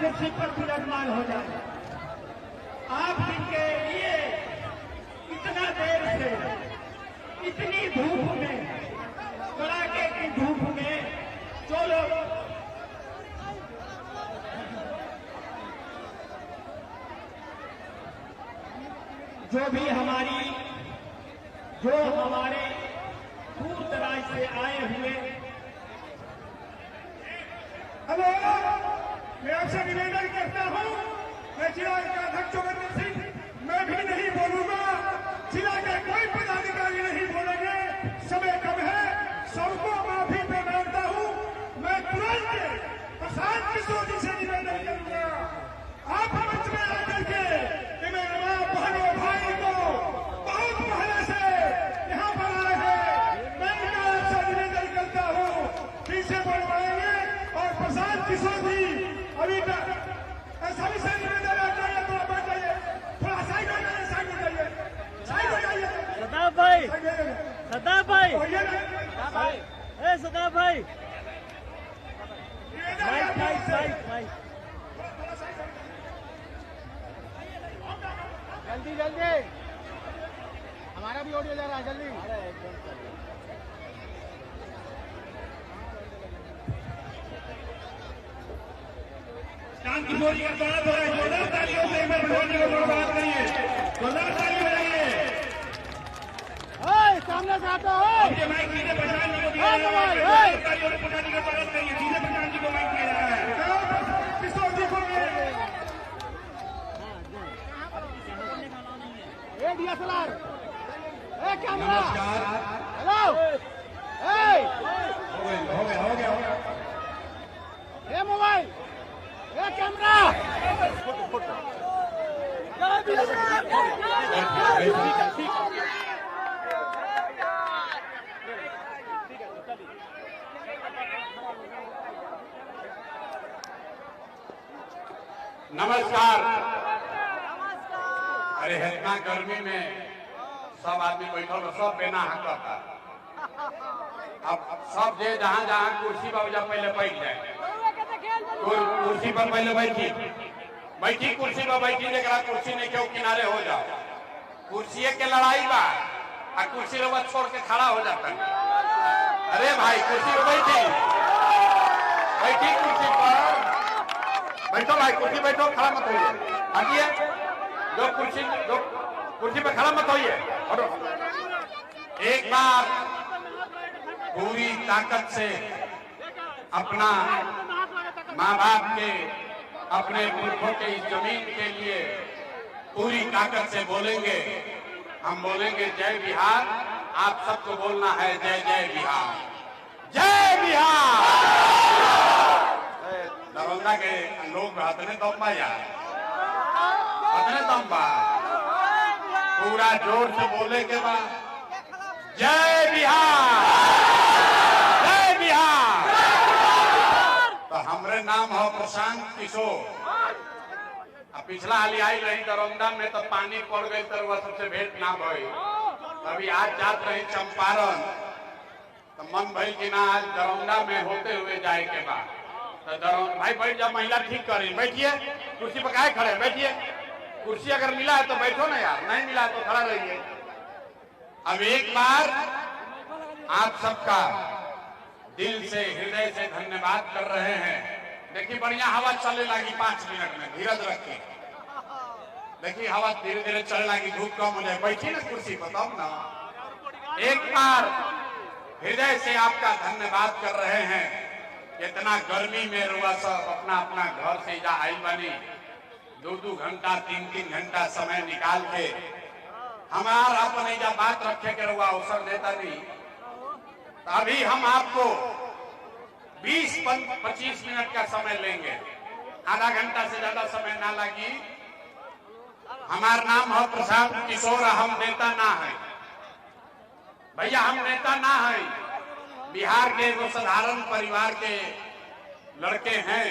कुर्सी पर विराजमान हो जाए। आप जिनके लिए इतना देर से इतनी धूप में, कड़ाके की धूप में जो लोग जो भी हमारे दूर दराज से आए हुए, हेलो, मैं आपसे निवेदन करता हूं, मैं जिला का अध्यक्ष जोगेंद्र सिंह, मैं भी नहीं बोलूंगा, जिला के कोई पदाधिकारी नहीं बोलेंगे, समय कम है, सबको माफी में मांगता हूं। मैं तुरंत प्रशांत किशोर जी से निवेदन करूंगा, आप मंच में आकर के मेरे बहनों भाई को बहुत पहले से यहाँ पर आए हैं, मैं इनका आपसे निवेदन करता हूँ, पीछे बढ़वाएंगे और प्रशांत किशोर जी अभी सभी से निवेदन आता है, थोड़ा बढ़ जाइए, थोड़ा साइड हो जाइए, साइड हो जाइए, साइड हो जाइए। सदाब भाई, सदाब भाई, सदाब भाई, जल्दी जल्दी, हमारा भी ऑडियो जा रहा है, जल्दी। प्रशांत किशोर जी का स्वागत हो रहा है, जोरदार तालियों से एक बार भगवान जी को धन्यवाद करिए, जोरदार ताली बजाइए। सामने से आता है, ये माइक सीधे प्रशांत जी को दिया जा रहा है, तालियों से प्रशांत जी का स्वागत करिए, सीधे प्रशांत जी को माइक दिया जा रहा है, किशोर जी को DSLR, कैमरा, हेलो, हो गया, मोबाइल, कैमरा, नमस्कार। अरे इतना गर्मी में सब आदमी बैठल, सब बेना हकता। अब सब जे जहाँ जहाँ कुर्सी पर जा पहले बैठ जाए, कुर्सी पर पहले बैठी कुर्सी पर बैठी, जरा कुर्सी नहीं क्यों किनारे हो जाओ, कुर्सी के लड़ाई बा, कुर्सी रवा छोड़ के खड़ा हो जाता है। अरे भाई कुर्सी पर बैठी कुर्सी पर बैठो भाई, कुर्सी बैठो, खड़ा मत होइए, हटिए, जो कुर्सी पे खड़ा मत होइए। और एक बार पूरी ताकत से अपना माँ बाप के, अपने पुरखों के इस जमीन के लिए पूरी ताकत से बोलेंगे। हम बोलेंगे जय बिहार, आप सबको बोलना है जय जय बिहार, जय बिहार। दरौंदा के लोग हतने दम्बा यार, हतने दम्बा, पूरा जोर से बोले के बाद जय बिहार, जय बिहार। तो हमरे नाम है प्रशांत किशोर। पिछला हाली आई रही दरौंदा में तो पानी पड़ गई, तो वह सबसे भेंट ना भई। अभी आज जात रही चंपारण, तो मन भई कि ना आज दरौंदा में होते हुए जाए के बाद, तो भाई बैठ जा, महिला ठीक करी, बैठिए, कुर्सी पर काहे खड़े, बैठिए, कुर्सी अगर मिला है तो बैठो ना यार, नहीं मिला है तो खड़ा रहिए। अब एक बार आप सबका दिल से, हृदय से धन्यवाद कर रहे हैं। देखिए बढ़िया हवा चलने लगी 5 मिनट में, धीरज रखिए, देखिए हवा धीरे धीरे चलने लगी, धूप कम हो जाए, बैठिए ना कुर्सी पर तब ना। एक बार हृदय से आपका धन्यवाद कर रहे हैं। इतना गर्मी में रुआ सब अपना अपना घर से जा आई बनी, 2-2 घंटा 3-3 घंटा समय निकाल के हमारा अपने जा बात रखे के रुआ अवसर देता नहीं। तो अभी हम आपको 20-25 मिनट का समय लेंगे, आधा घंटा से ज्यादा समय ना लगी। हमारा नाम है प्रशांत किशोर, हम नेता ना है भैया, हम नेता ना है, बिहार के वो साधारण परिवार के लड़के हैं।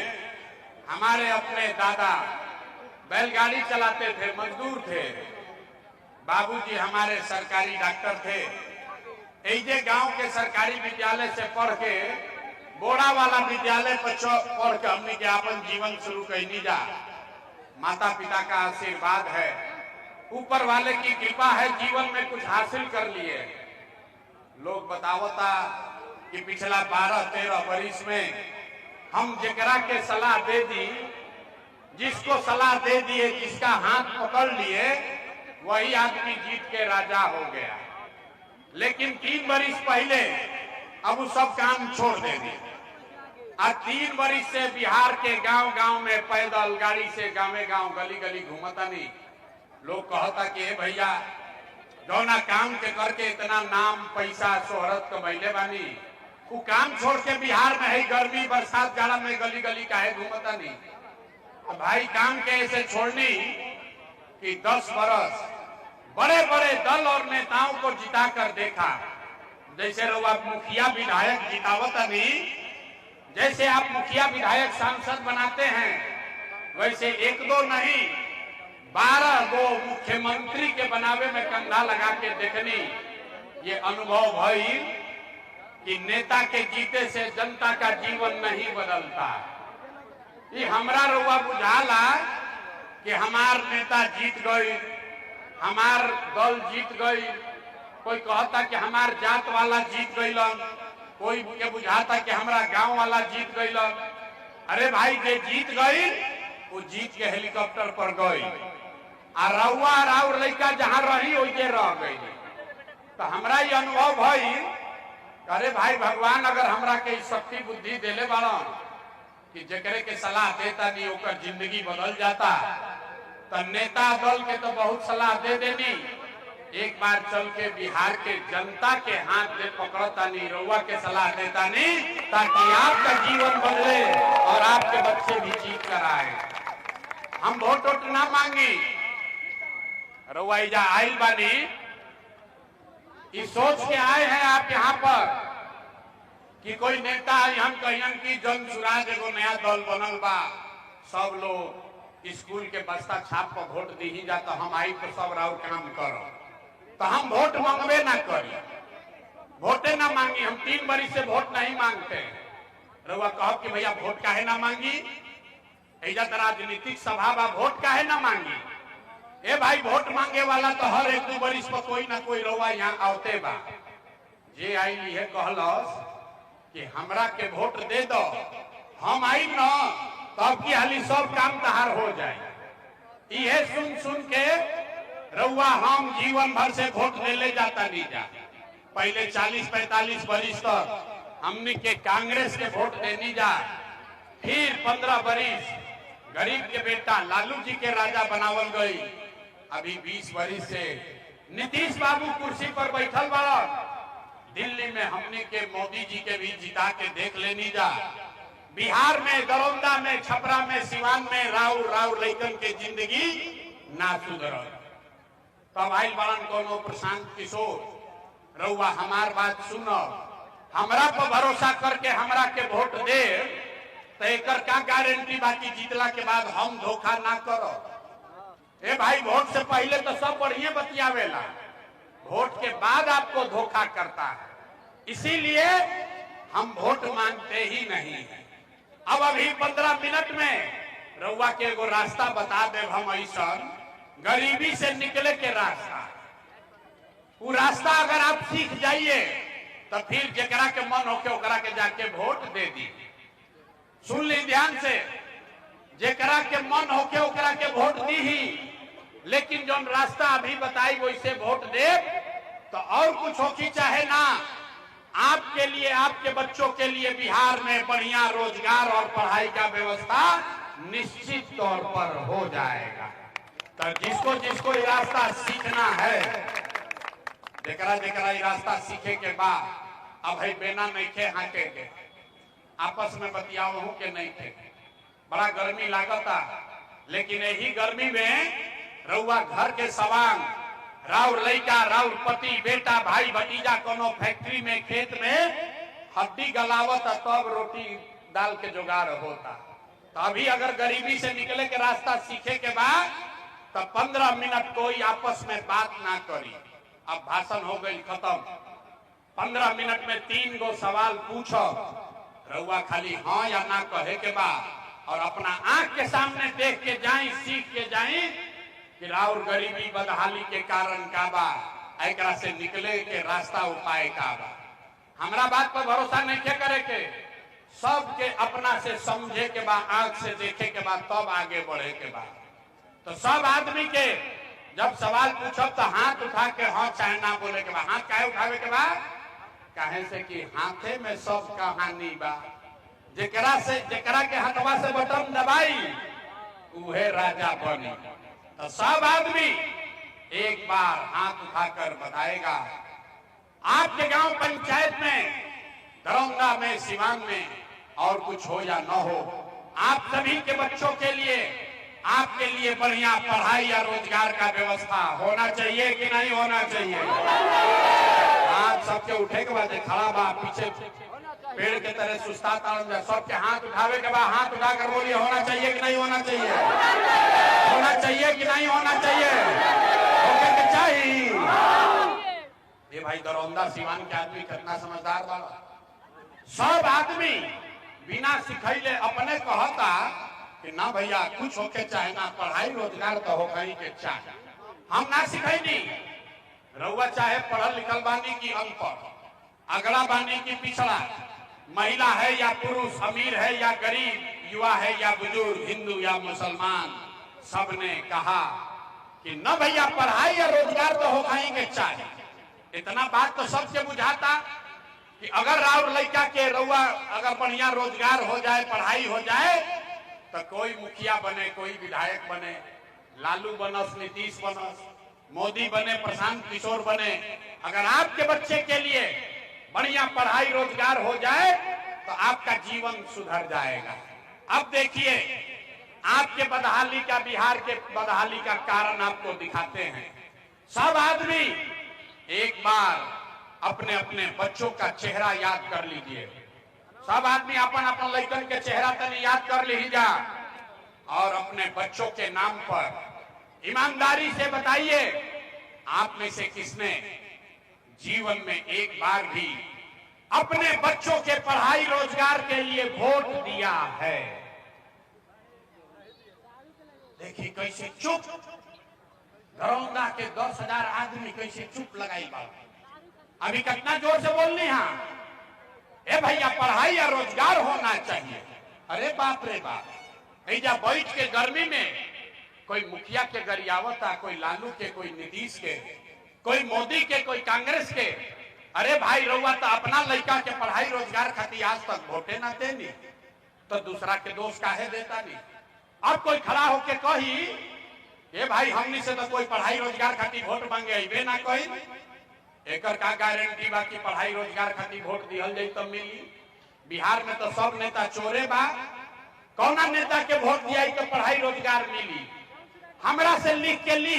हमारे अपने दादा बैलगाड़ी चलाते थे, मजदूर थे, बाबूजी हमारे सरकारी डॉक्टर थे। ऐजे गांव के सरकारी विद्यालय से पढ़ के बोड़ा वाला विद्यालय पर पढ़ के हमने के अपन जीवन शुरू कैनी जा। माता पिता का आशीर्वाद है, ऊपर वाले की कृपा है, जीवन में कुछ हासिल कर लिए। लोग बतावता कि पिछला 12-13 वर्ष में हम जेकरा के सलाह दे दी, जिसको सलाह दे दिए, जिसका हाथ पकड़ लिए, वही आदमी जीत के राजा हो गया। लेकिन 3 वर्ष पहले अब वो सब काम छोड़ दे दिए। आज 3 वर्ष से बिहार के गांव गांव में पैदल गाड़ी से गाँव गांव गली गली घूमता नहीं। लोग कहता कि हे भैया जौना काम के करके इतना नाम पैसा शोहरत कमैले बानी, वो काम छोड़ के बिहार में है गर्मी बरसात जाड़ा में गली गली काहे घूमता नहीं। तो भाई काम के ऐसे छोड़नी कि 10 बरस बड़े बड़े दल और नेताओं को जिता कर देखा। जैसे लोग आप मुखिया विधायक जितावता नहीं, जैसे आप मुखिया विधायक सांसद बनाते हैं, वैसे 1-2 नहीं 12 गो मुख्यमंत्री के बनावे में कंधा लगा के देखनी। ये अनुभव भई कि नेता के जीते से जनता का जीवन नहीं बदलता। ये हमरा रुआ बुझाला कि हमार नेता जीत गई, हमार दल जीत गई। कोई कहता कि हमार जात वाला जीत गईलन, कोई के बुझाता कि हमारा गांव वाला जीत गईलन। अरे भाई जे जीत गई वो जीत के हेलीकॉप्टर पर गई, और रउआ और लड़का जहां रही वही रह गई। तो हमरा ये अनुभव भई, अरे भाई भगवान अगर हमरा के शक्ति बुद्धि देले बाड़न कि जेकरे के सलाह देता नहीं ओकर जिंदगी बदल जाता, तो नेता दल के तो बहुत सलाह दे देनी। एक बार चल के बिहार के जनता के हाथ में पकड़ता नहीं, रउआ के सलाह देता नहीं, ताकि आपका जीवन बदले और आपके बच्चे भी जीत कर आए। हम वोट ना मांगी, रउआ इजा आइल बानी, इस सोच के आए हैं आप यहाँ पर कि कोई नेता हम कहियन की जन सुराज एगो नया दल बनल बा, सब लोग स्कूल के बस्ता छाप पर वोट दी ही जाता, हम आई तो सब राउर काम करो। तो हम वोट मांगबे ना करी, वोटे ना मांगी। हम 3 वर्ष से वोट नहीं मांगते। रउआ कहो कि भैया वोट काहे ना मांगी, ऐजा तो राजनीतिक सभा बा, वोट काहे ना मांगी। ए भाई वोट मांगे वाला तो हर 1-2 वर्ष पर कोई ना कोई रउआ यहाँ आवते बा। जे आई है कहलस कि हमरा के वोट दे दो, हम आई न तब की हाली सब काम तहार हो जाए। ये सुन सुन के रउआ हम जीवन भर से वोट ले जाता नहीं जा। पहले 40-45 वर्ष तक हमने के कांग्रेस के वोट देनी जा, फिर 15 वर्ष गरीब के बेटा लालू जी के राजा बनावल गई। अभी 20 वर्ष से नीतीश बाबू कुर्सी पर बैठल बड़ा। दिल्ली में हमने के मोदी जी के भी जिता के देख लेनी जा। बिहार में दरौंदा में छपरा में सिवान में राउर लैकन के जिंदगी ना सुधरल। तब आई बड़न कोनो प्रशांत किशोर, रउआ हमार बात सुनो, हमरा पर भरोसा करके हमरा के वोट दे, तो एकर का गारंटी बाकी जीतला के बाद हम धोखा ना करो। ए भाई वोट से पहले तो सब बढ़िया बतियावेला, वोट के बाद आपको धोखा करता है। इसीलिए हम वोट मांगते ही नहीं है। अब अभी 15 मिनट में रउआ के एगो रास्ता बता दे हम, ऐसा गरीबी से निकले के रास्ता। वो रास्ता अगर आप सीख जाइए तो फिर जेकरा के मन होके ओकरा के जाके वोट दे दी। सुन ली ध्यान से, जेकरा के मन होके ओकरा के वोट दी ही, लेकिन जो रास्ता अभी बताई वैसे वोट दे तो और कुछ होकी चाहे ना, आपके लिए आपके बच्चों के लिए बिहार में बढ़िया रोजगार और पढ़ाई का व्यवस्था निश्चित तौर पर हो जाएगा। तो जिसको जिसको ये रास्ता सीखना है, जेकरा जेकरा ये रास्ता सीखे के बाद अब है बेना नहीं खे हाके के आपस में बतियाओ के नहीं थे। बड़ा गर्मी लागता, लेकिन यही गर्मी में रउआ घर के सवांग राउर लइका राउर पति बेटा भाई भतीजा कोनो फैक्ट्री में खेत में हड्डी गलावत तब रोटी दाल के जुगाड़ होता। तो अभी अगर गरीबी से निकले के रास्ता सीखे के बाद तो 15 मिनट कोई आपस में बात ना करी। अब भाषण हो गई खत्म। 15 मिनट में 3 गो सवाल पूछो, रउआ खाली हाँ या ना कहे के बा और अपना आंख के सामने देख के जाई, सीख के जाई कि राउर गरीबी बदहाली के कारण का बा, एकरा से निकले के रास्ता उपाय का बा। हमरा बात पर भरोसा नहीं के करे के, सबके अपना से समझे के बाद, आंख से देखे के बाद तब आगे बढ़े के बाद। तो सब आदमी के जब सवाल पूछब तो हाथ उठा के हाँ चाहे ना बोले के बाद। हाथ काहे उठावे के बाद? काहे से कि हाथे में सब कहानी बा। जेकरा के हाथवा से बटन दबाई उहे राजा बनी। तो सब आदमी एक बार हाथ उठाकर बताएगा। आपके गांव पंचायत में, दरौंदा में, सिवान में और कुछ हो या न हो, आप सभी के बच्चों के लिए, आपके लिए बढ़िया पढ़ाई या रोजगार का व्यवस्था होना चाहिए कि नहीं होना चाहिए? आप सबके उठे के बाद खड़ा बा, पीछे पेड़ के तरह सुस्ता ताड़, सबके हाथ उठावे के बाद हाथ उठाकर बोलिए होना चाहिए कि नहीं होना चाहिए? होना चाहिए कि नहीं होना चाहिए? होके के चाहिए। ये भाई दरौंदा सिवान के आदमी कितना समझदार वाला। सब आदमी बिना सिखैले अपने कहता कि ना भैया कुछ होके चाहे ना, पढ़ाई रोजगार तो हो कहीं के चाहे। हम ना सिखैनी। रउआ चाहे पढ़ल लिखल बानी की अनपढ़, अगड़ा बानी की पिछड़ा, महिला है या पुरुष, अमीर है या गरीब, युवा है या बुजुर्ग, हिंदू या मुसलमान, सबने कहा कि न भैया पढ़ाई या रोजगार तो हो कहीं के चाहे। इतना बात तो सबसे बुझाता कि अगर राउर लड़का के रउआ अगर बढ़िया रोजगार हो जाए, पढ़ाई हो जाए, तो कोई मुखिया बने, कोई विधायक बने, लालू बनस, नीतीश बनस, मोदी बने, प्रशांत किशोर बने, अगर आपके बच्चे के लिए बढ़िया पढ़ाई रोजगार हो जाए तो आपका जीवन सुधर जाएगा। अब देखिए आपके बदहाली का, बिहार के बदहाली का कारण आपको दिखाते हैं। सब आदमी एक बार अपने अपने बच्चों का चेहरा याद कर लीजिए। सब आदमी अपन अपन लड़कन के चेहरा तनी याद कर लीजिए और अपने बच्चों के नाम पर ईमानदारी से बताइए, आप में से किसने जीवन में एक बार भी अपने बच्चों के पढ़ाई रोजगार के लिए वोट दिया है? देखिए कैसे चुप, दरौंदा के 10,000 आदमी कैसे चुप लगाई बात। अभी कितना जोर से बोलनी है, ए भैया पढ़ाई या रोजगार होना चाहिए। अरे बाप रे बाप, ऐजा बैठ के गर्मी में कोई मुखिया के गरियावता, कोई लालू के, कोई नीतीश के, कोई मोदी के, कोई कांग्रेस के। अरे भाई रउआ तो अपना लड़का के पढ़ाई रोजगार खातिर आज तक वोटे ना देनी, तो दूसरा के दोष काहे देता नहीं? अब कोई खड़ा होके कही ए भाई हमनी से तो कोई पढ़ाई रोजगार खातिर वोट मांगे अबे ना कही, एकर का गारंटी बा कि पढ़ाई रोजगार खातिर वोट दिहल जाई तब मिली? बिहार में तो सब नेता चोरे बा, कौना नेता के वोट दिया तो पढ़ाई रोजगार मिली? हमरा से लिख के ली,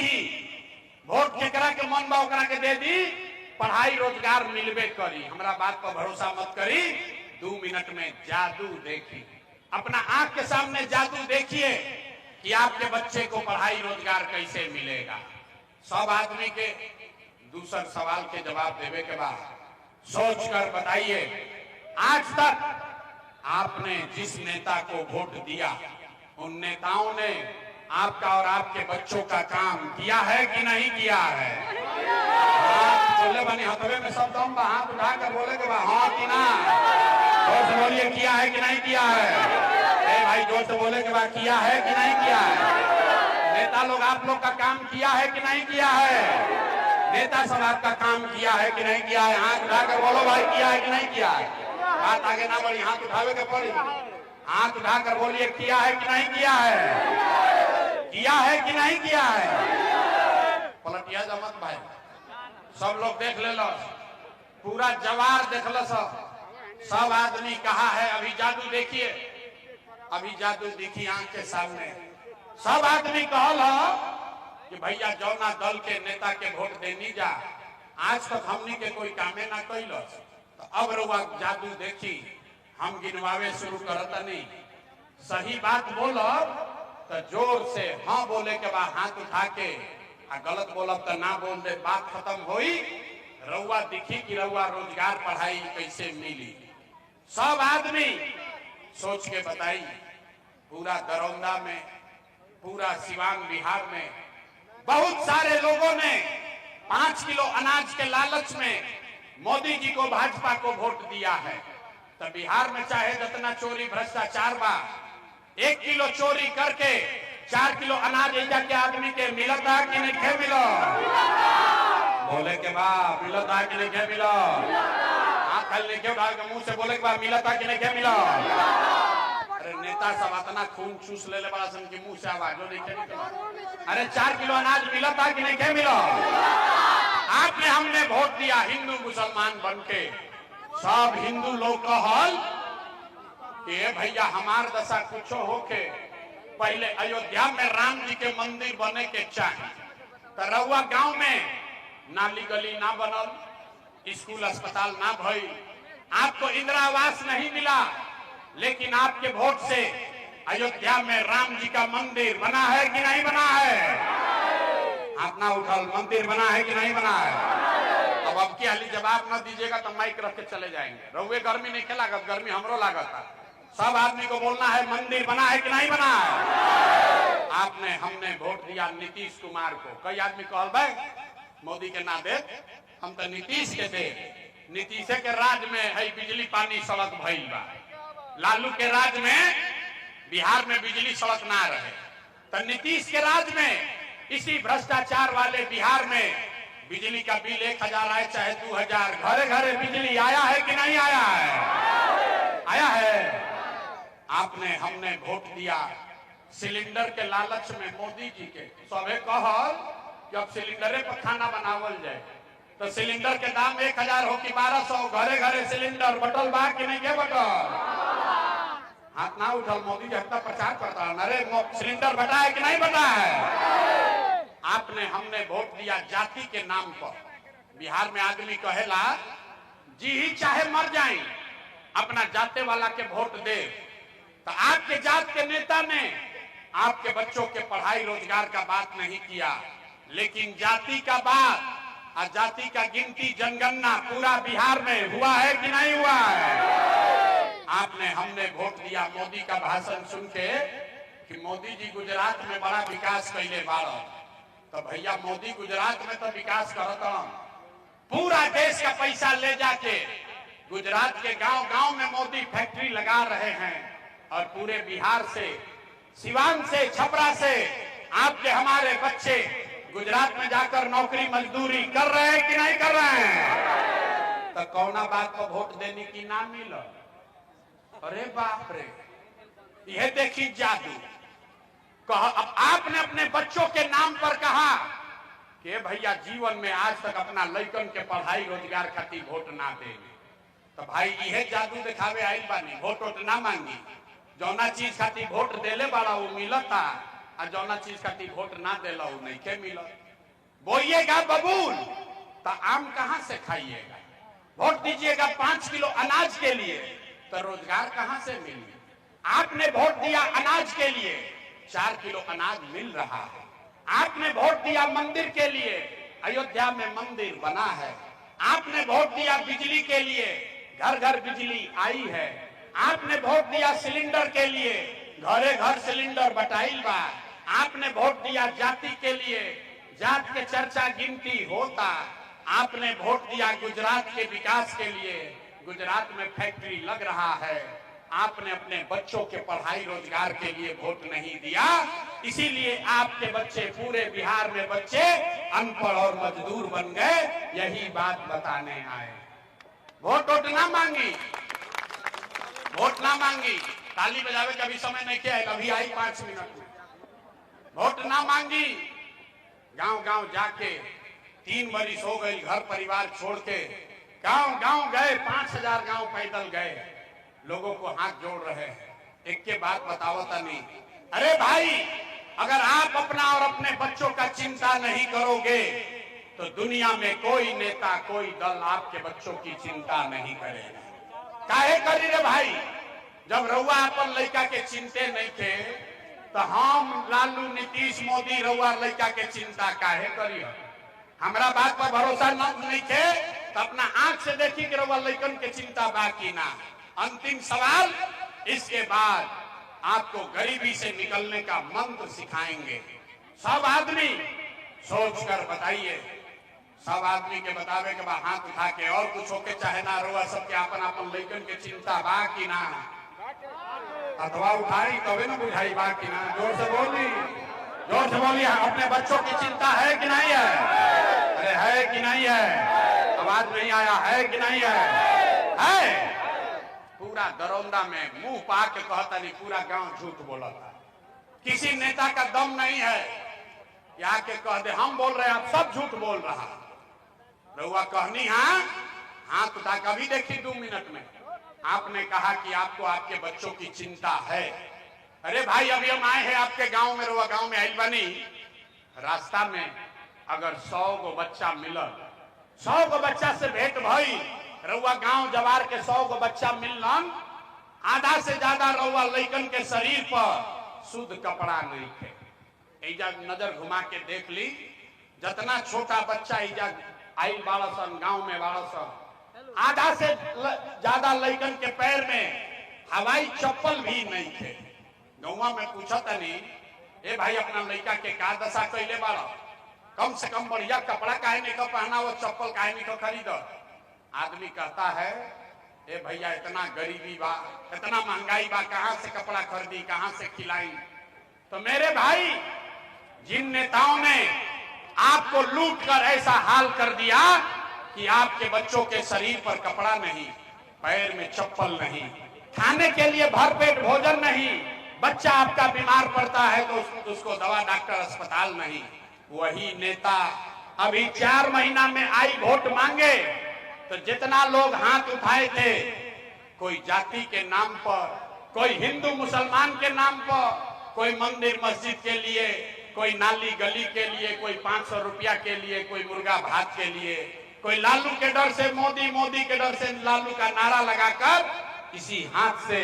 वोट केकरा के मन बा ओकरा के दे दी, पढ़ाई रोजगार मिलबे करी। हमरा बात पर भरोसा मत करी, 2 मिनट में जादू देखी, अपना आंख के सामने जादू देखिए कि आपके बच्चे को पढ़ाई रोजगार कैसे मिलेगा। सब आदमी के दूसर सवाल के जवाब देवे के बाद सोच कर बताइए, आज तक आपने जिस नेता को वोट दिया उन नेताओं ने आपका और आपके बच्चों का काम किया है कि नहीं किया है? बोले बनी हथवे में सब दम बा, हाथ उठाकर बोले के बाद हाँ कि ना, जोर से बोलिए किया है कि नहीं किया है? ए भाई जोर से बोले के बाद किया है कि नहीं किया है? नेता लोग आप लोग का काम किया है कि नहीं किया है? नेता सब आपका काम किया है कि नहीं किया है? हाथ उठाकर बोलो भाई किया है कि नहीं किया है? बात आगे ना बढ़ी, हाथ उठावे के पड़ी, हाथ उठाकर बोलिए किया है कि नहीं किया है? किया है कि नहीं किया है? पलटिया जमत भाई, सब लोग देख ले लो, पूरा जवार देख लो, सब आदमी कहा है। अभी जादू देखिए, अभी जादू देखिए आंख के सामने। सब आदमी कहल कि भैया जौना दल के नेता के वोट देनी जा, आज तक हमनी के कोई कामे ना कैल, तो अब रुआ जादू देखी, हम गिनवावे शुरू करता नहीं। सही बात बोलो तो जोर से हाँ बोले के बाद हाथ उठा के, आ गलत बोलब तो ना बोल दे, बात खत्म होई। रउआ दिखी कि रउआ रोजगार पढ़ाई कैसे मिली। सब आदमी सोच के बताई, पूरा दरौंदा में, पूरा सिवान बिहार में बहुत सारे लोगों ने 5 किलो अनाज के लालच में मोदी जी को, भाजपा को वोट दिया है। तो बिहार में चाहे जितना चोरी भ्रष्टाचार बा, 1 किलो चोरी करके 4 किलो अनाज ऐजा के आदमी के मिलता कि नहीं खे मिलो? बोले के बा मिलता कि नहीं खे मिलो? कल लेके डाल के मुंह से बोले के बाद मिलता कि नहीं खे मिलो? अरे नेता सब इतना खून चूस ले बड़ा सन की मुंह से आवाज नहीं खे। अरे 4 किलो अनाज मिलता कि नहीं खे मिलो? आपने हमने वोट दिया हिंदू मुसलमान बन के। सब हिंदू लोग कहल कि भैया हमार दशा कुछ होके पहले अयोध्या में राम जी के मंदिर बने के चाहिए। तो रउआ गांव में नाली गली ना बनल, स्कूल अस्पताल ना भई, आपको इंदिरा आवास नहीं मिला, लेकिन आपके वोट से अयोध्या में राम जी का मंदिर बना है कि नहीं बना है? हाथ ना उठल, मंदिर बना है कि नहीं बना है? अब की हाली जवाब न दीजिएगा तो माइक रख के चले जाएंगे। रउए गर्मी नहीं के लागत, गर्मी हमरो लागत है। सब आदमी को बोलना है मंदिर बना है कि नहीं बना है? आपने हमने वोट दिया नीतीश कुमार को। कई आदमी कहल भाई मोदी के ना दे, हम तो नीतीश के दे। नीतीश के राज में है बिजली पानी सड़क भइल बा। लालू के राज में बिहार में बिजली सड़क ना रहे, तो नीतीश के राज में इसी भ्रष्टाचार वाले बिहार में बिजली का बिल 1000 आए चाहे 2000, घरे घरे बिजली आया है कि नहीं आया है? आया है। आपने हमने वोट दिया सिलेंडर के लालच में मोदी जी के। सबे कहल कि अब सिलेंडरे पर खाना बनावल जाए, तो सिलेंडर के दाम 1000 हो कि 1200, घरे घरे सिलेंडर बटल बा कि नहीं के बटल? हाथ ना उठल, मोदी जी हफ्ता प्रचार करता है, अरे सिलेंडर बटा है कि नहीं बटा है? आपने हमने वोट दिया जाति के नाम पर। बिहार में आदमी कहेला जी ही चाहे मर जाए अपना जाते वाला के वोट दे। तो आपके जात के नेता ने आपके बच्चों के पढ़ाई रोजगार का बात नहीं किया, लेकिन जाति का बात और जाति का गिनती जनगणना पूरा बिहार में हुआ है कि नहीं हुआ है? आपने हमने वोट दिया मोदी का भाषण सुन के कि मोदी जी गुजरात में बड़ा विकास कैले बाड़ा। तो भैया मोदी गुजरात में तो विकास करता, पूरा देश का पैसा ले जाके गुजरात के गांव गांव में मोदी फैक्ट्री लगा रहे हैं, और पूरे बिहार से, सिवान से, छपरा से आपके हमारे बच्चे गुजरात में जाकर नौकरी मजदूरी कर रहे हैं कि नहीं कर रहे हैं? तो कौना बात को वोट देने की ना मिल? अरे बाप रे, यह देखी जादू। अब आपने अपने बच्चों के नाम पर कहा कि भैया जीवन में आज तक अपना लड़कन के पढ़ाई रोजगार खातिर वोट ना देंगे। तो भाई यह जादू दिखावे आइल बानी, वोट ना मांगी। जौना चीज खातिर वोट देले बाड़ा वो मिलता, और जौना चीज खातिर वोट ना देला वो नहीं के मिलत। बोइएगा बबूल तो आम कहां से खाइएगा? वोट दीजिएगा 5 किलो अनाज के लिए, तो रोजगार कहां से मिलेगी? आपने वोट दिया अनाज के लिए, 4 किलो अनाज मिल रहा है। आपने वोट दिया मंदिर के लिए, अयोध्या में मंदिर बना है। आपने वोट दिया बिजली के लिए, घर घर बिजली आई है। आपने वोट दिया सिलेंडर के लिए, घरे घर सिलेंडर बटाइल बा। आपने वोट दिया जाति के लिए, जात के चर्चा गिनती होता। आपने वोट दिया गुजरात के विकास के लिए, गुजरात में फैक्ट्री लग रहा है। आपने अपने बच्चों के पढ़ाई रोजगार के लिए वोट नहीं दिया, इसीलिए आपके बच्चे, पूरे बिहार में बच्चे अनपढ़ और मजदूर बन गए। यही बात बताने आए। वोट ना मांगी, वोट ना मांगी। ताली बजावे का भी समय नहीं किया है, अभी आई 5 मिनट में। वोट ना मांगी, गांव गांव जाके 3 बरिस हो गई घर परिवार छोड़ के गांव गांव गए, 5000 गांव पैदल गए, लोगों को हाथ जोड़ रहे हैं। एक के बात बतावता नहीं। अरे भाई, अगर आप अपना और अपने बच्चों का चिंता नहीं करोगे तो दुनिया में कोई नेता, कोई दल आपके बच्चों की चिंता नहीं करेगा। काहे करी रे भाई? जब रउआ अपन लड़का के चिंते नहीं थे तो हम लालू, नीतीश, मोदी रउआ लड़का के चिंता काहे करी? हमरा बात पर भरोसा नहीं थे तो अपना आंख से देखी कि रउआ लड़कन के चिंता बाकी ना। अंतिम सवाल, इसके बाद आपको गरीबी से निकलने का मंत्र सिखाएंगे। सब आदमी सोच कर बताइए, सब आदमी के बतावे के बाद हाथ उठा के और कुछ होके चाहे ना रोआ, सबके अपन अपन लइकन के चिंता बा कि ना, अथवा उठाई तबे ना बुझाई बा कि ना। जोर से बोली, जोर से बोलिए, अपने बच्चों की चिंता है कि नहीं है? अरे है कि नहीं है? आवाज नहीं आया, है कि नहीं है? पूरा दरौंदा में मुंह पा के कहता नहीं, पूरा गांव झूठ बोला था। किसी नेता का दम नहीं है कि आके कह दे हम बोल रहे हैं, आप सब झूठ बोल रहा। रहुआ कहनी हाँ, हाथ उठा कभी देखी 2 मिनट में आपने कहा कि आपको आपके बच्चों की चिंता है। अरे भाई, अभी हम आए हैं आपके गांव में, रहुआ गांव में आइल बनी, रास्ता में अगर 100 गो बच्चा मिलल, 100 गो बच्चा से भेंट भई, रहुआ गांव जवार के 100 गो बच्चा मिलन, आधा से ज्यादा रहुआ लइकन के शरीर पर शुद्ध कपड़ा नहीं थे। एजा नजर घुमा के देख ली, जितना छोटा बच्चा एजा आई बाड़सन गांव में बाड़सन, आधा से ज्यादा लइकन के पैर में हवाई चप्पल भी नहीं थे। गौवा में पूछा तनी, ए भाई अपना लइका के का दशा कैले बाड़ा, कम से कम बढ़िया कपड़ा काहे नहीं का पहना, वो चप्पल काहे नहीं का खरीद। आदमी कहता है, ए भैया इतना गरीबी बा, इतना महंगाई बा, कहां से कपड़ा खरीदी, कहां से खिलाई। तो मेरे भाई, जिन नेताओं ने आपको लूट कर ऐसा हाल कर दिया कि आपके बच्चों के शरीर पर कपड़ा नहीं, पैर में चप्पल नहीं, खाने के लिए भरपेट भोजन नहीं, बच्चा आपका बीमार पड़ता है तो उसको दवा डॉक्टर अस्पताल नहीं, वही नेता अभी 4 महीना में आई वोट मांगे तो जितना लोग हाथ उठाए थे, कोई जाति के नाम पर, कोई हिंदू मुसलमान के नाम पर, कोई मंदिर मस्जिद के लिए, कोई नाली गली के लिए, कोई 500 रुपया के लिए, कोई मुर्गा भात के लिए, कोई लालू के डर से मोदी, मोदी के डर से लालू का नारा लगाकर इसी हाथ से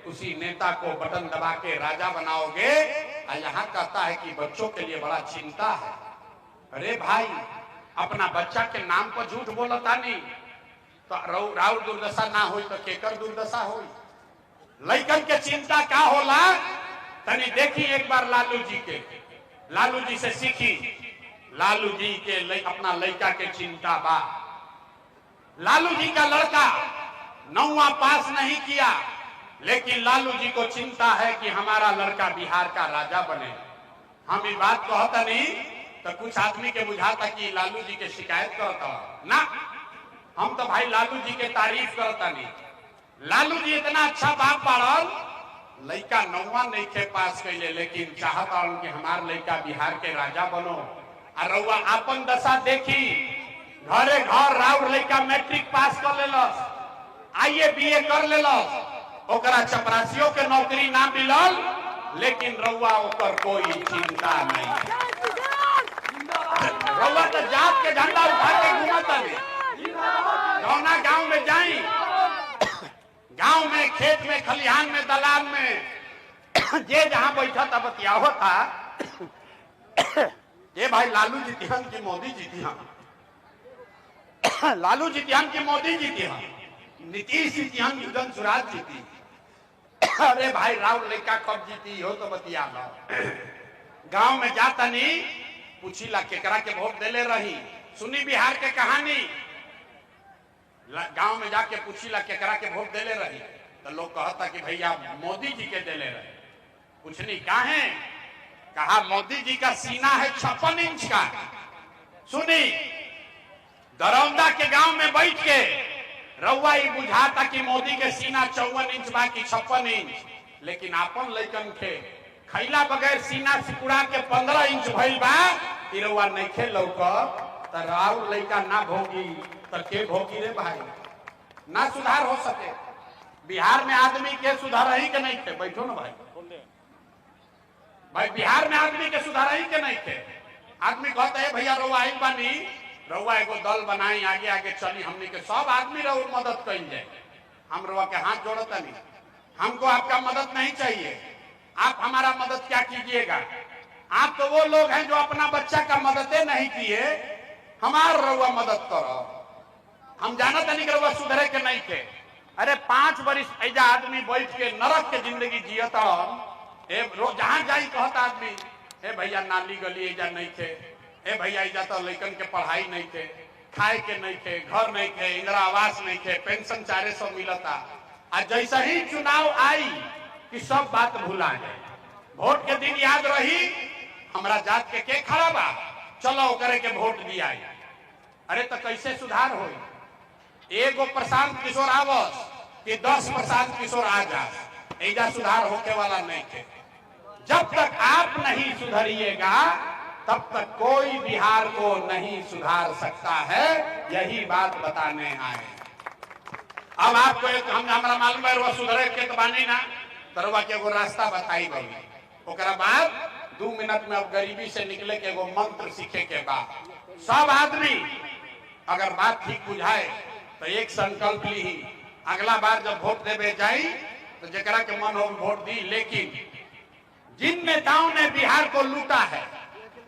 उसी नेता को बटन दबा के राजा बनाओगे। और यहाँ कहता है कि बच्चों के लिए बड़ा चिंता है। अरे भाई, अपना बच्चा के नाम पर झूठ बोलता नहीं तो राउर दुर्दशा ना हुई तो केकर दुर्दशा हुई। लइकन के चिंता क्या होला, तनी देखी एक बार लालू जी के, लालू जी से सीखी। लालू जी के अपना लड़का के चिंता बा। लालू जी का लड़का 9वां पास नहीं किया, लेकिन लालू जी को चिंता है कि हमारा लड़का बिहार का राजा बने। हम ये बात कहता नहीं तो कुछ आदमी के बुझाता कि लालू जी के शिकायत करता ना, हम तो भाई लालू जी के तारीफ करता नहीं। लालू जी इतना अच्छा बाप पढ़ल, लड़का 9वां नहीं थे पास कैले, लेकिन चाहता कि हमार लड़का बिहार के राजा बनो। और रउआ अपन दशा देखी, घरे घर राउर लड़का मैट्रिक पास कर लेलस, आईए बीए कर लेलस, ओकरा चपरासियों के नौकरी ना मिलल, लेकिन रउआ ओकर कोई चिंता नहीं। रउआ तो जात के झंडा उठा के घूमता नहीं। जौना गांव में जाई, गांव में, खेत में, खलिहान में, दलान में, जे जहां बैठा था बतियाओ था, ये भाई लालू जीतिहन की मोदी जीतिहन, लालू जीतिहन की मोदी जीतिहन, नीतीश जीतिहन की उदयन सुराज जीती। अरे भाई राउर लड़का कब जीती हो तो बतिया लो। गांव में जाता नहीं, पूछीला केकरा के वोट देले रही, सुनी बिहार के कहानी। गांव में जाके पूछीला केकरा के वोट देले रही, तो लोग कहता कि भैया मोदी जी के देले रहे। पूछनी काहे, कहा मोदी जी का सीना है 56 इंच का। सुनी, दरौंदा के गांव में बैठ के रउआ ही बुझाता कि मोदी के सीना 54 इंच बा कि 56 इंच, लेकिन आपन लइकन के खैला बगैर सीना सिकुड़ा के 15 इंच भइल बा। रउआ नहीं खे लौकत तो राउर लइका ना भोगी तो के भोगी रे भाई। ना सुधार हो सके बिहार में, आदमी के सुधार ही के नहीं थे। बैठो ना भाई, भाई बिहार में आदमी के सुधार ही के नहीं थे। आदमी कहता है भैया रउआ आई बानी, रउआ एगो दल बनाई, आगे आगे चली, हमने के सब आदमी रउआ मदद कल जाए। हम रउआ के हाथ जोड़ता नहीं, हमको आपका मदद नहीं चाहिए। आप हमारा मदद क्या कीजिएगा? आप तो वो लोग हैं जो अपना बच्चा का मददे नहीं किए, हमार रउआ मदद करो। हम जानत नहीं कि रउआ सुधरे के नहीं थे, अरे 5 वर्ष ऐजा आदमी बैठ के नरक के जिंदगी जियत जहां जाई कहता आदमी हे भैया नाली गली ऐजा नहीं थे, हे भैया ऐजा तो लड़कन के पढ़ाई नहीं थे, खाए के नहीं थे, घर नहीं थे, इंदिरा आवास नहीं थे, पेंशन 400 मिलता। आज जैसा ही चुनाव आई कि सब बात भुला गए। वोट के दिन याद रही हमारा जात के खड़ा बा, चलो करे के वोट दिया। अरे तो कैसे सुधार हो? एगो प्रशांत किशोर आवस कि 10 प्रशांत किशोर आ जा, ऐजा सुधार होके वाला नहीं थे। जब तक आप नहीं सुधरिएगा तब तक कोई बिहार को नहीं सुधार सकता है। यही बात बताने आए। अब आपको एक हमारा मालूम है वो सुधरे के तो बानी ना, तरवा के एगो रास्ता बताई गई। ओकरा बाद 2 मिनट में अब गरीबी से निकले के एगो मंत्र सीखे के बाद सब आदमी अगर बात ठीक बुझाए तो एक संकल्प ली, अगला बार जब वोट देवे जाई तो जरा के मन हो वोट दी। लेकिन जिन नेताओं ने बिहार को लूटा है,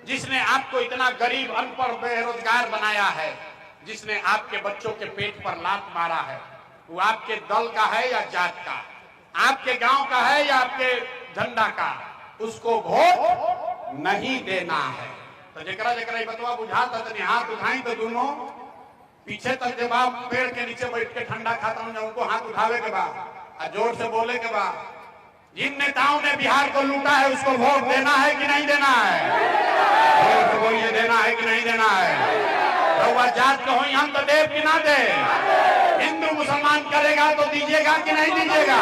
जिसने आपको इतना गरीब अनपढ़ बेरोजगार बनाया है, जिसने आपके बच्चों के पेट पर लात मारा है, वो आपके दल का है या जात का, आपके गांव का है या आपके झंडा का, उसको वोट नहीं देना है। तो जरा जरा बतवा बुझाता तनी हाथ उठाई तो दोनों पीछे तक जब आप पेड़ के नीचे बैठ के ठंडा खाता हूं उनको हाथ उठावे के बाद और जोर से बोले के बाद जिन नेताओं ने बिहार को लूटा है उसको वोट देना है कि नहीं देना है? जोर से बोलिए, देना है कि नहीं देना है? रउआ जात को हम तो देव कि ना दे? हिंदू मुसलमान करेगा तो दीजिएगा कि नहीं दीजिएगा?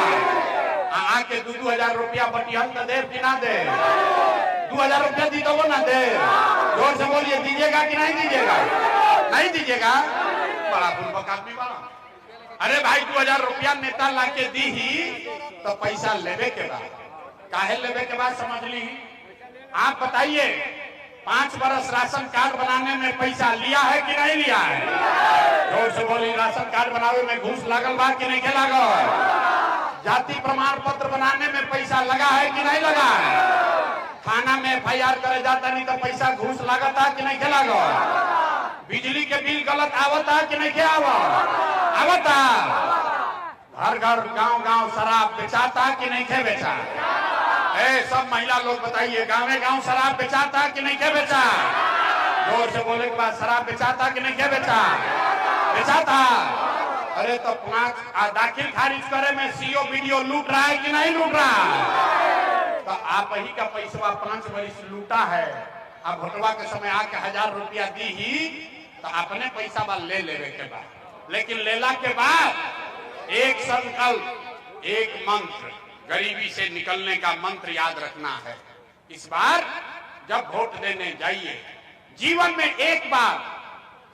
आके 2-2 रुपया बटियान तो देव कि ना दे? 2000 रुपया दी तो वो ना दे? जोर से बोलिए, दीजिएगा कि नहीं दीजिएगा? नहीं दीजिएगा? बड़ा पूर्वक आदमी बड़ा। अरे भाई 2000 रुपया नेता लाके दी ही तो पैसा लेवे के बाद काहे लेवे के बाद समझ ली। आप बताइए 5 बरस राशन कार्ड बनाने में पैसा लिया है कि नहीं लिया है? जोर से बोली, राशन कार्ड बनावे में घूस लागल बा कि नहीं के लागल? जाति प्रमाण पत्र बनाने में पैसा लगा है कि नहीं लगा है? थाना में FIR करे जाता नहीं तो पैसा घूस लागता कि नहीं के लागल? बिजली के बिल गलत आवता कि नहीं के आवता? घर घर गांव गांव शराब बेचाता कि नहीं के बेचा? सब महिला लोग बताइए, गांव शराब बेचाता कि नहीं के बेचा? जोर से बोले के बाद शराब बेचाता कि नहीं के बेचा? बेचाता। अरे तो 5 दाखिल खारिज करे में CO BDO लूट रहा है कि नहीं लूट रहा? तो आप ही का पैसा 5 वर्ष लूटा है। अब भोटवा के समय आके 1000 रुपया दी ही तो अपने पैसा बा ले लेवे के बाद, लेकिन लेला के बाद एक संकल्प, एक मंत्र, गरीबी से निकलने का मंत्र याद रखना है। इस बार जब वोट देने जाइए जीवन में एक बार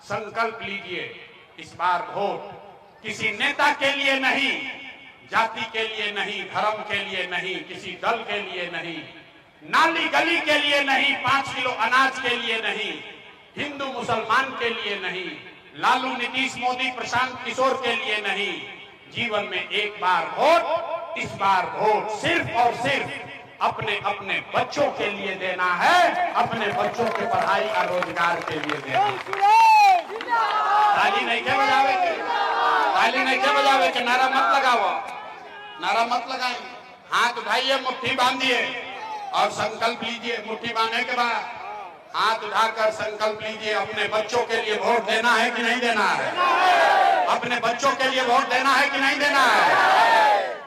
संकल्प लीजिए, इस बार वोट किसी नेता के लिए नहीं, जाति के लिए नहीं, धर्म के लिए नहीं, किसी दल के लिए नहीं, नाली गली के लिए नहीं, 5 किलो अनाज के लिए नहीं, हिंदू मुसलमान के लिए नहीं, लालू नीतीश मोदी प्रशांत किशोर के लिए नहीं। जीवन में एक बार वोट, इस बार वोट सिर्फ और सिर्फ अपने अपने बच्चों के लिए देना है, अपने बच्चों के पढ़ाई और रोजगार के लिए देना है। ताली नहीं के बजावे के, ताली नहीं के बजावे के, नारा मत लगाओ, नारा मत लगाए। हाथ उठाइए, मुट्ठी बांधिए और संकल्प लीजिए। मुट्ठी बांधने के बाद हाथ उठाकर संकल्प लीजिए, अपने बच्चों के लिए वोट देना है कि नहीं देना है? अपने बच्चों के लिए वोट देना है कि नहीं देना है?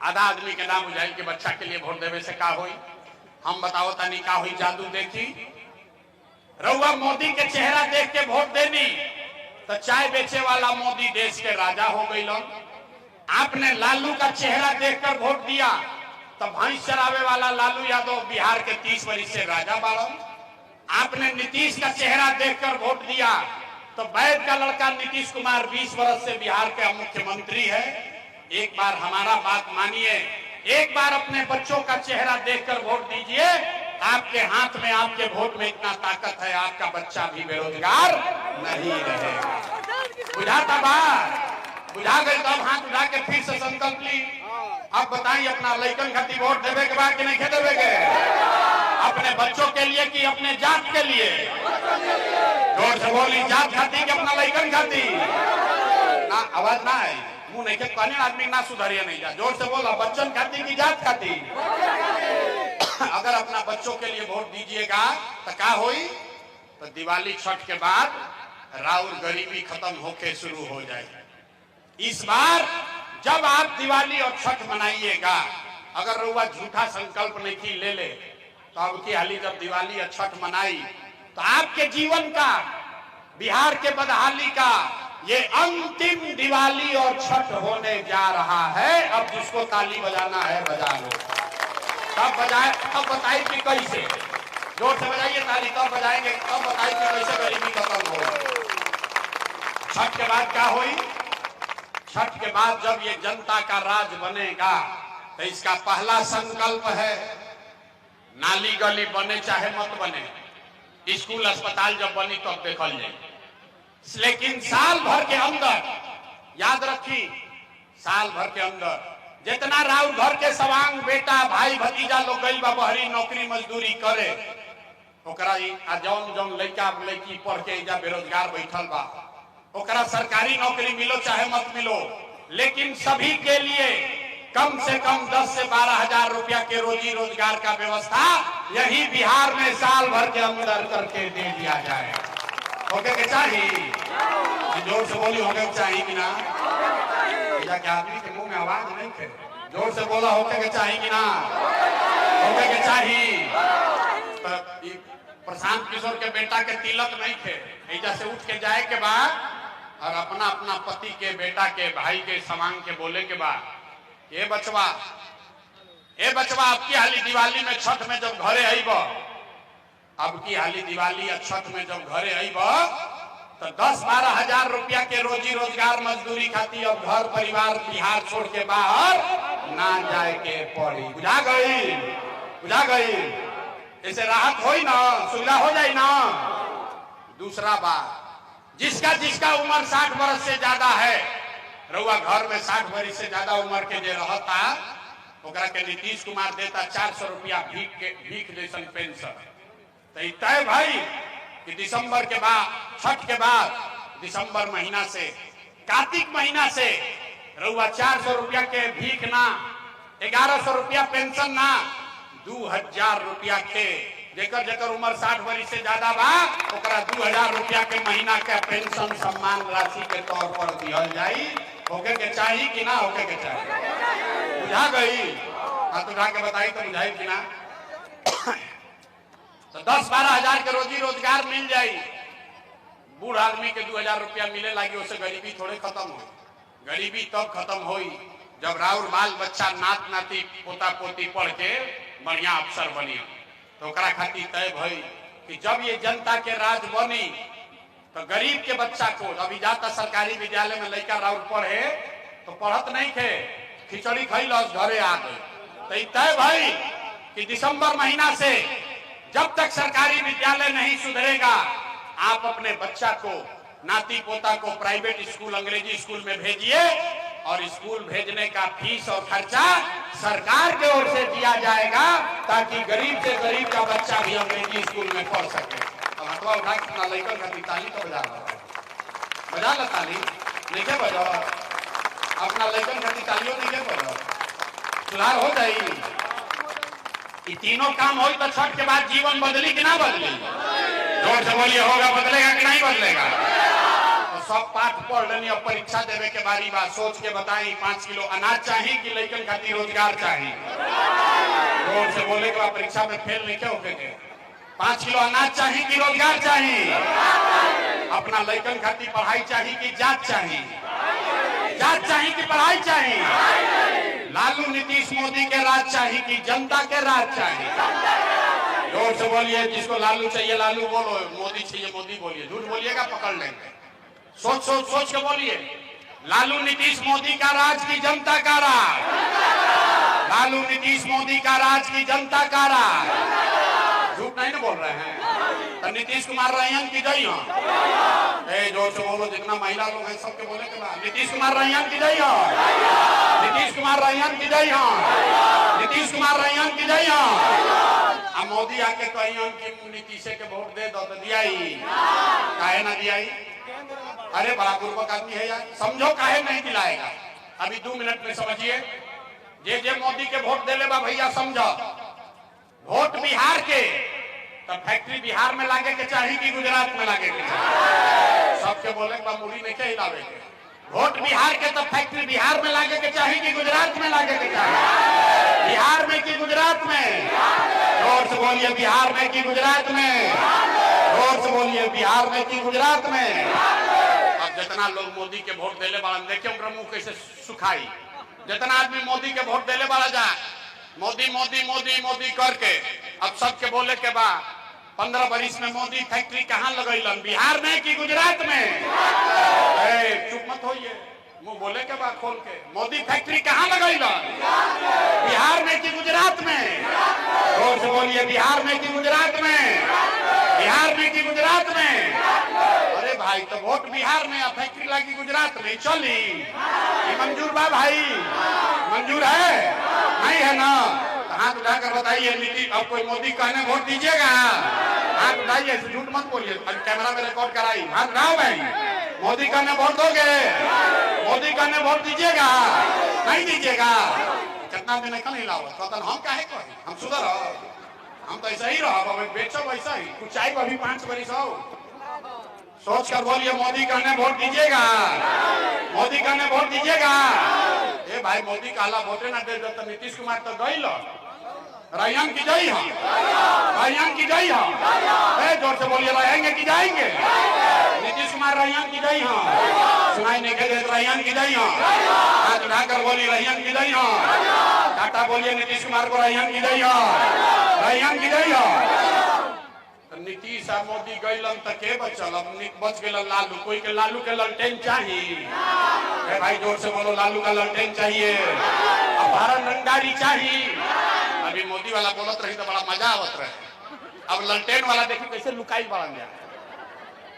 आधा आदमी के नाम बुझाई के बच्चा के लिए वोट देवे से का होई? हम बताओ तनी का हुई? जादू देखी रउआ मोदी के चेहरा देख के वोट देनी तो चाय बेचे वाला मोदी देश के राजा हो गई। आपने लालू का चेहरा देखकर वोट दिया तो भैंस चरावे वाला लालू यादव बिहार के 30 वर्ष से राजा बाड़न। आपने नीतीश का चेहरा देखकर वोट दिया तो वैद का लड़का नीतीश कुमार 20 वर्ष से बिहार का मुख्यमंत्री है। एक बार हमारा बात मानिए, एक बार अपने बच्चों का चेहरा देखकर वोट दीजिए। आपके हाथ में, आपके वोट में इतना ताकत है, आपका बच्चा भी बेरोजगार नहीं रहेगा। बुझाता बात बुझा गई तो अब हाथ उठा के फिर से संकल्प ली। अब बताइए, अपना लड़कन खातिर वोट देवे के बाद कि नहीं देवे के? अपने बच्चों के लिए कि अपने जात के लिए? जोर से बोली, जात खाती कि अपना लड़कन खाती? ना आवाज ना आई। मुंह नहीं के कहने आदमी ना सुधरिए नहीं जा। जोर से बोला, बच्चन खाती की जात खाती। अगर अपना बच्चों के लिए वोट दीजिएगा तो क्या होई? तो दिवाली छठ के बाद राउर गरीबी खत्म होके शुरू हो जाएगी। इस बार जब आप दिवाली और छठ मनाइएगा, अगर रुआ झूठा संकल्प नहीं ले ले तो अब की हाली जब दिवाली और छठ मनाई तो आपके जीवन का, बिहार के बदहाली का ये अंतिम दिवाली और छठ होने जा रहा है। अब जिसको ताली बजाना है बजा लो। तब बजाए, तब बताइए कि कैसे। जोर से बजाइए ताली, तब बजाएंगे, तब बताइए कि कैसे गरीबी खत्म हो। छठ के बाद क्या हुई? छठ के बाद जब ये जनता का राज बनेगा तो इसका पहला संकल्प है, नाली गली बने चाहे मत बने, स्कूल अस्पताल जब बनी तब देखल जाए, लेकिन साल भर के अंदर, याद रखी, साल भर के अंदर जितना राउर घर के सवांग बेटा भाई भतीजा लोग गई बा बहरी नौकरी मजदूरी करे, ओकरा जौन जौन लड़का लड़की पढ़ के जा बेरोजगार बैठल बा, ओकरा सरकारी नौकरी मिलो चाहे मत मिलो, लेकिन सभी के लिए कम से कम 10 से 12 हजार रुपया के रोजी रोजगार का व्यवस्था यही बिहार में साल भर के अंदर करके दे दिया जाए। होके के चाहिए? जोर से बोली, होके के चाहिए कि ना? या क्या आदमी के मुंह में आवाज नहीं थे? जोर से बोला, होके के चाहिए कि ना? होके के चाहिए? प्रशांत किशोर के बेटा के तिलक नहीं थे, ऐजा से उठ के जाए के बाद और अपना अपना पति के बेटा के भाई के सवांग के बोले के बाद, ए बचवा अब की हाली दिवाली में छठ में जब घरे आईब, अब की हाली दिवाली और छठ में जब घरे आईब तो 10-12 हजार रुपया के रोजी रोजगार मजदूरी खाती अब घर परिवार बिहार छोड़ के बाहर ना जाए के पड़ी। बुझा गई? बुझा गई? ऐसे राहत हो ना, सुविधा हो जाए ना। दूसरा बात, जिसका उम्र 60 वर्ष से ज्यादा है, रउआ घर में 60 वर्ष से ज्यादा उम्र के जे रहता, ओकरा के नीतीश कुमार देता 400 रुपया भीख जैसन पेंशन। तो तय भाई कि दिसंबर के बाद, छठ के बाद दिसंबर महीना से कार्तिक महीना से रउआ 400 रुपया के भीख ना, 1100 रुपया पेंशन ना, 2000 रुपया के जेकर उम्र 60 वर्ष से ज्यादा बा ओकरा 2000 रुपया के महीना के पेंशन सम्मान राशि के तौर पर दिहल जाई। होके के चाहिए कि ना? होके के चाहिए? बुझा गई? हाथ उठा के बताई तो बुझाई कि ना? तो 10-12 हजार के रोजी रोजगार मिल जाई। बूढ़ आदमी के 2000 रुपया मिले लगी, उससे गरीबी थोड़े खत्म हो। गरीबी तब खत्म होई जब राउर बाल बच्चा नात नाती पोता पोती पढ़ के बढ़िया अफसर बनिया। तो ओकरा खातिर तय भई कि जब ये जनता के राज बनी तो गरीब के बच्चा को, अभी जाता सरकारी विद्यालय में लड़का राउर पढ़े तो पढ़त नहीं थे, खिचड़ी खैलस घरे आ गई। तो तय भाई कि दिसंबर महीना से जब तक सरकारी विद्यालय नहीं सुधरेगा, आप अपने बच्चा को, नाती पोता को प्राइवेट स्कूल, अंग्रेजी स्कूल में भेजिए और स्कूल भेजने का फीस और खर्चा सरकार की ओर से दिया जाएगा ताकि गरीब से गरीब का बच्चा भी अंग्रेजी स्कूल में पढ़ सके। अब हथवा उठा के अपना लड़का का ताली तो बजा ला ताली नहीं के बजा, अपना लड़कन खाती तालियों नहीं के बजा, सुधार हो जाएगी। ये तीनों काम हो तो छठ के बाद जीवन बदली कि ना बदली? जोर से बोलिए, होगा, बदलेगा कि नहीं बदलेगा? तो सब पाठ पढ़ लेनी, अब परीक्षा देवे के बारी बात सोच के बताई, 5 किलो अनाज चाहिए कि लड़कन खाती रोजगार चाहिए? जोर से बोले के बाद परीक्षा में फेल नहीं क्या होके? 5 किलो अनाज चाहिए कि रोजगार चाहिए? अपना लड़कन खाती पढ़ाई चाहिए कि जात चाहिए? जात चाहिए कि पढ़ाई चाहिए? लालू नीतीश मोदी के राज चाहिए कि जनता के राज चाहिए? जोर से बोलिए, जिसको लालू चाहिए लालू बोलो, मोदी चाहिए मोदी बोलिए। झूठ बोलिएगा पकड़ लेंगे। सोच सोच सोच के बोलिए, लालू नीतीश मोदी का राज की जनता का राज? लालू नीतीश मोदी का राज की जनता का राज? झूठ नहीं ना बोल रहे हैं? तो नीतीश कुमार रैयन की जय हो। जोर से बोलो, जितना महिला लोग हैं सबके बोले के बाद, नीतीश कुमार रैयन की जय हो, नीतीश कुमार रैयन की जय हो, नीतीश कुमार रैयन की जय हो। मोदी आके कहियन कि नीतीश के वोट दे दो, तो दिया ही काहे ना दिया ही? अरे बड़ा पूर्वक आदमी है यार, समझो काहे नहीं दिलाएगा। अभी 2 मिनट में समझिए। जे मोदी के वोट देले बा भैया समझो, वोट बिहार के तो फैक्ट्री बिहार में लागे के चाहिए कि गुजरात में लागे के चाहिए? सबके बोले मुड़ी नहीं के हिलावे के। वोट बिहार के तो फैक्ट्री बिहार में लागे के चाहिए कि गुजरात में लागे के चाहिए? बिहार में कि गुजरात में? जोर से बोलिए, बिहार में कि गुजरात में? जोर से बोलिए, बिहार में कि गुजरात में? अब जितना लोग मोदी के वोट देले वाला देखिए उनका मुंह कैसे सुखाई। जितना आदमी मोदी के वोट देले वाला जा मोदी मोदी मोदी मोदी करके अब सबके बोले के बाद 15 बरिस में मोदी फैक्ट्री कहाँ लगैलन? बिहार में कि गुजरात में? चुप मत होइए, मुंह बोले के बाद खोल के। मोदी फैक्ट्री कहाँ लगैलन? बिहार में कि गुजरात में? जोर से बोलिए, बिहार में कि गुजरात में? बिहार में कि गुजरात में? अरे भाई तो वोट बिहार में या फैक्ट्री लगी गुजरात में चली? मंजूर बा भाई? मंजूर है? नहीं है ना? हाथ उठाकर बताइए नीतीश, अब कोई मोदी कहने वोट दीजिएगा? हाथ उठाइए, झूठ मत बोलिए, कैमरा में रिकॉर्ड कराई। हाथ उठाओ भाई, मोदी कहने वोट दोगे? मोदी कहने वोट दीजिएगा? नहीं दीजिएगा? कितना दिन कल हिलाओ तो हम काहे कहे हम सुधर, हम तो ऐसा ही रहो, बेचो वैसा ही कुछ चाहिए। अभी 5 बरिस हो, सोच कर बोलिए, मोदी कहने वोट दीजिएगा? मोदी कहने वोट दीजिएगा? ए भाई मोदी कहला वोटे ना दे तो नीतीश कुमार तो गई लो रैयन की जई हम, रैयन की जई हम। जोर से बोलिए, रहेंगे कि जाएंगे? नीतीश कुमार रैयन की जई हम, सुनाई नहीं दे रैयन की जई हम। हाथ उठाकर बोलिए, रैयन की जई हम। टाटा बोलिए नीतीश कुमार को, रैयन की जई हम, रैयन की जई हम। नीतीश और मोदी गईलन तक के बचल, अब बच गए लालू। कोई के लालू के ललटेन चाहिए? भाई जोर से बोलो, लालू का ललटेन चाहिए। अब भारत रंगदारी चाहिए। अभी मोदी वाला बोलत रही तो बड़ा मजा आवत रहे, अब ललटेन वाला देखिए कैसे लुकाई बड़ा गया।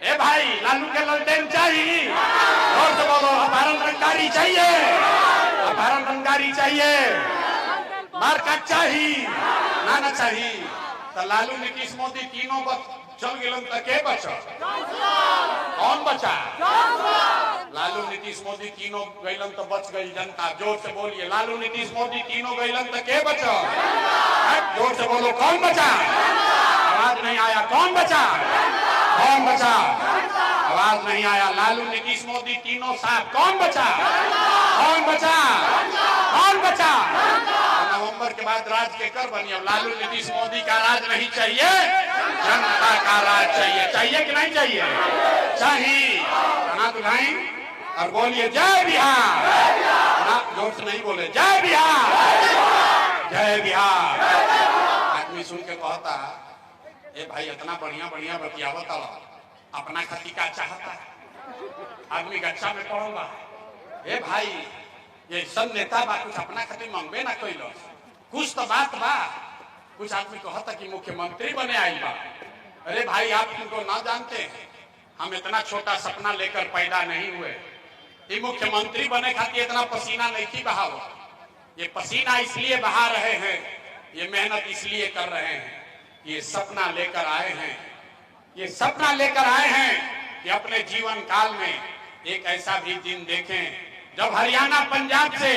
ए भाई लालू के ललटेन चाहिए? जोर से बोलो, भारत रंगदारी चाहिए, भारत रंगदारी चाहिए। मार्केट चाहिए ना ना चाहिए? तो लालू नीतीश मोदी तीनों चल गए तक के बचा? कौन बचा? लालू नीतीश मोदी तीनों गईलन तो बच गई जनता। जोर से बोलिए, लालू नीतीश मोदी तीनों गईलन तक के बचा? जोर से बोलो, कौन बचा? आवाज नहीं आया, कौन बचा? कौन बचा? आवाज नहीं आया। लालू नीतीश मोदी तीनों साथ, कौन बचा? कौन बचा? कौन बचा? नवंबर के बाद राज के कर बनी। अब लालू नीतीश मोदी का राज नहीं चाहिए, जनता का राज चाहिए। चाहिए कि नहीं चाहिए? चाहिए। हाथ उठाएं और बोलिए, जय बिहार। जोर से नहीं बोले, जय बिहार, जय बिहार। आदमी सुन के कहता, ए भाई इतना बढ़िया बढ़िया बतियावत अपना खती का चाहता है, आदमी गच्चा में पड़ोगा। ए भाई ये सब नेता बा, कुछ अपना खातिर मंगबे ना कोई लोग, कुछ तो बात बा। कुछ आदमी कहता कि मुख्यमंत्री बने आई बा। अरे भाई आप तुमको ना जानते हैं, हम इतना छोटा सपना लेकर पैदा नहीं हुए। ये मुख्यमंत्री बने खातिर इतना पसीना नहीं की बहाव। ये पसीना इसलिए बहा रहे हैं, ये मेहनत इसलिए कर रहे हैं, ये सपना लेकर आए हैं। ये सपना लेकर आए हैं कि अपने जीवन काल में एक ऐसा भी दिन देखें जब हरियाणा पंजाब से,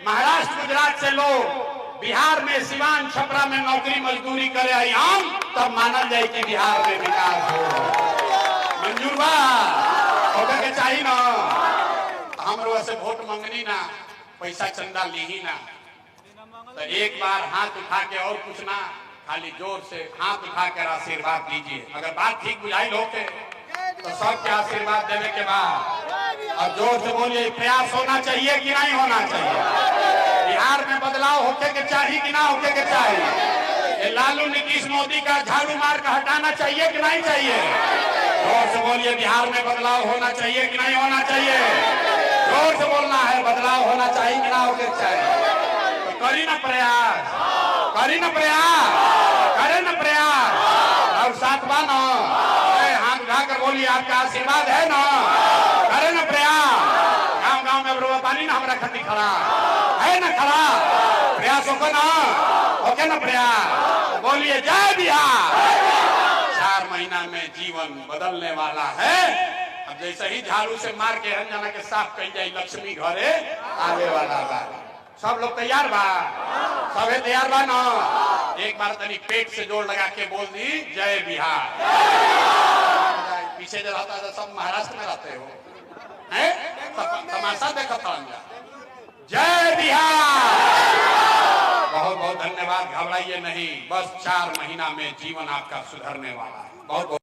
महाराष्ट्र गुजरात से लोग बिहार में सिवान छपरा में नौकरी मजदूरी करे आम, तब मानल जाए कि बिहार में विकास हो। मंजूर बा? होगा के चाहिए ना? हमरो से वोट मंगनी ना, पैसा चंदा ली ही ना। तो एक बार हाथ उठा के और कुछ ना, खाली जोर से हाथ उठा कर आशीर्वाद दीजिए। अगर बात ठीक बुझाई लोगे तो सबके आशीर्वाद देने के बाद अब जोर से बोलिए, प्रयास होना चाहिए कि नहीं होना चाहिए? बिहार में बदलाव होके के चाहिए कि ना होके के चाहिए? लालू नीतीश मोदी का झाड़ू मार कर हटाना चाहिए कि नहीं चाहिए? जोर से बोलिए, बिहार में बदलाव होना चाहिए कि नहीं होना चाहिए? जोर से बोलना है, बदलाव होना चाहिए कि ना होके चाहिए? तो करी ना प्रयास, करी ना प्रयास, करे ना प्रयास। और साथ बानो हाथ उठाकर बोलिए, आपका आशीर्वाद है ना? करे ना प्रयास। गांव गांव में बरुआ पानी ना हमारा खती खड़ा है ना? खड़ा प्रयास होगा ना? होके ना प्रयास? बोलिए, जय बिहार। 4 महीना में जीवन बदलने वाला है। अब जैसे ही झाड़ू से मार के हर जना के साफ कही जाए, लक्ष्मी घरे आवे वाला बा। सब लोग तैयार बा? सबे तैयार बा ना? एक बार तनी पेट से जोर लगा के बोल दी जय बिहार। पीछे जो रहता है सब महाराष्ट्र में रहते हो, हैं? तमाशा देखा था। जय बिहार। बहुत बहुत धन्यवाद। घबराइए नहीं, बस 4 महीना में जीवन आपका सुधरने वाला है। बहुत बहुत